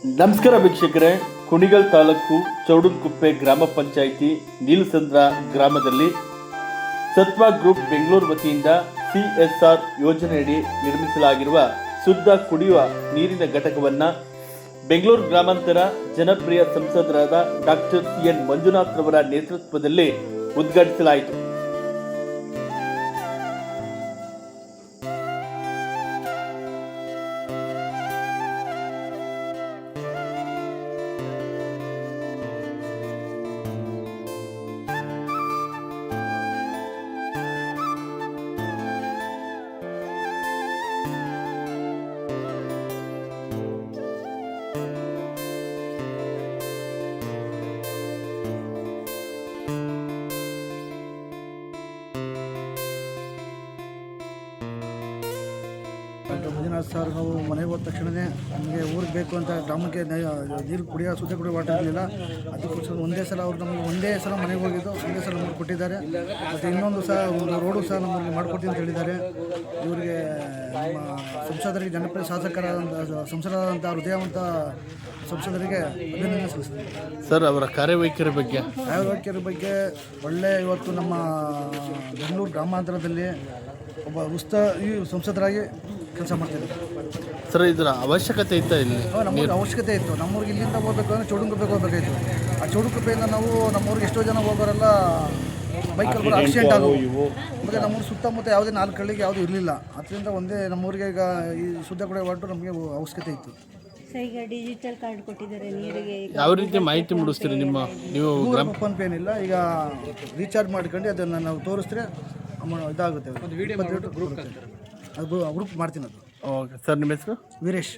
ನಮಸ್ಕಾರ ವೀಕ್ಷಕರೇ, ಕುಣಿಗಲ್ ತಾಲೂಕು ಚೌಡನಕುಪ್ಪೆ ಗ್ರಾಮ ಪಂಚಾಯಿತಿ ನೀಲಸಂದ್ರ ಗ್ರಾಮದಲ್ಲಿ ಸತ್ವ ಗ್ರೂಪ್ ಬೆಂಗಳೂರು ವತಿಯಿಂದ CSR ಯೋಜನೆಯಡಿ ನಿರ್ಮಿಸಲಾಗಿರುವ ಶುದ್ಧ ಕುಡಿಯುವ ನೀರಿನ ಘಟಕವನ್ನು ಬೆಂಗಳೂರು ಗ್ರಾಮಾಂತರ ಜನಪ್ರಿಯ ಸಂಸದರಾದ ಡಾಕ್ಟರ್ CN ಮಂಜುನಾಥ್ ರವರ ನೇತೃತ್ವದಲ್ಲಿ ಉದ್ಘಾಟಿಸಲಾಯಿತು. ಡಾಕ್ಟರ್ ಮಂಜುನಾಥ್ ಸರ್ ನಾವು ಮನೆಗೆ ಹೋದ ತಕ್ಷಣವೇ ನಮಗೆ ಊರಿಗೆ ಬೇಕು ಅಂತ ಗ್ರಾಮಕ್ಕೆ ನೀರು ಕುಡಿಯೋ ಶುದ್ಧ ಕುಡಿಯೋ ವಾಟರ್ ಇರಲಿಲ್ಲ. ಅದಕ್ಕೋಸ್ಕರ ಒಂದೇ ಸಲ ಅವ್ರು ನಮಗೆ ಒಂದೇ ಸಲ ಮನೆಗೆ ಹೋಗಿದ್ದು ಒಂದೇ ಸಲ ನಮಗೆ ಕೊಟ್ಟಿದ್ದಾರೆ. ಮತ್ತು ಇನ್ನೊಂದು ಸಹ ಒಂದು ರೋಡು ಸಹ ನಮಗೆ ಮಾಡಿಕೊಡ್ತೀನಿ ಅಂತ ಹೇಳಿದ್ದಾರೆ. ಇವರಿಗೆ ನಮ್ಮ ಸಂಸದರಿಗೆ ಜನಪ್ರಿಯ ಶಾಸಕರಾದಂಥ ಸಂಸದರಾದಂಥ ಹೃದಯವಂತ ಸಂಸದರಿಗೆ ಅಭಿನಂದನೆ ಸಲ್ಲಿಸ್ತೀನಿ. ಸರ್, ಅವರ ಕಾರ್ಯವೈಖರಿ ಬಗ್ಗೆ ಒಳ್ಳೆ ಇವತ್ತು ನಮ್ಮ ಬೆಂಗಳೂರು ಗ್ರಾಮಾಂತರದಲ್ಲಿ ಒಬ್ಬ ಈ ಸಂಸದರಾಗಿ ಕೆಲಸ ಮಾಡ್ತಿದ್ದಾರೆ. ಸರ್, ಇದರ ಅವಶ್ಯಕತೆ ಇತ್ತಾ? ಇಲ್ಲಿ ನಮ್ಮೂರಿಗೆ ಅವಶ್ಯಕತೆ ಇತ್ತು. ನಮ್ಮೂರಿಗೆ ಇಲ್ಲಿಂದ ಹೋಗ್ಬೇಕು ಅಂದರೆ ಚೌಡನಕುಪ್ಪೆಗೆ ಹೋಗ್ಬೇಕಾಯಿತು. ಆ ಚೌಡನಕುಪ್ಪೆಯಿಂದ ನಾವು ನಮ್ಮೂರಿಗೆ ಎಷ್ಟೋ ಜನ ಹೋಗೋರೆಲ್ಲ ಬೈಕಲ್ಲಿ ಬರೋ ಆಕ್ಸಿಡೆಂಟ್ ಆಗೋವು. ಮತ್ತು ನಮ್ಮೂರು ಸುತ್ತಮುತ್ತ ಯಾವುದೇ 4 ಹಳ್ಳಿಗೆ ಯಾವುದೂ ಇರಲಿಲ್ಲ. ಅದರಿಂದ ಒಂದೇ ನಮ್ಮೂರಿಗೆ ಈಗ ಈ ಶುದ್ಧ ಕುಡಿಯೋ ವಾಟರ್ ನಮಗೆ ಅವಶ್ಯಕತೆ ಇತ್ತು. ಈಗ ಡಿಜಿಟಲ್ ಕಾರ್ಡ್ ಕೊಟ್ಟಿದ್ದಾರೆ ನೀರಿಗೆ. ಯಾವ ರೀತಿ ಮಾಹಿತಿ ಮೂಡಿಸ್ತೀರಿ? ನೀವು ಫೋನ್ ಪೇ ಏನಿಲ್ಲ, ಈಗ ರೀಚಾರ್ಜ್ ಮಾಡ್ಕೊಂಡು ಅದನ್ನು ನಾವು ತೋರಿಸಿದ್ರೆ ಇದಾಗುತ್ತೆ. ಅದು ಗ್ರೂಪ್ ಮಾಡ್ತೀನಿ. ಅದು ಓಕೆ ಸರ್, ನಿಮ್ಮ ಹೆಸರು? ವೀರೇಶ್.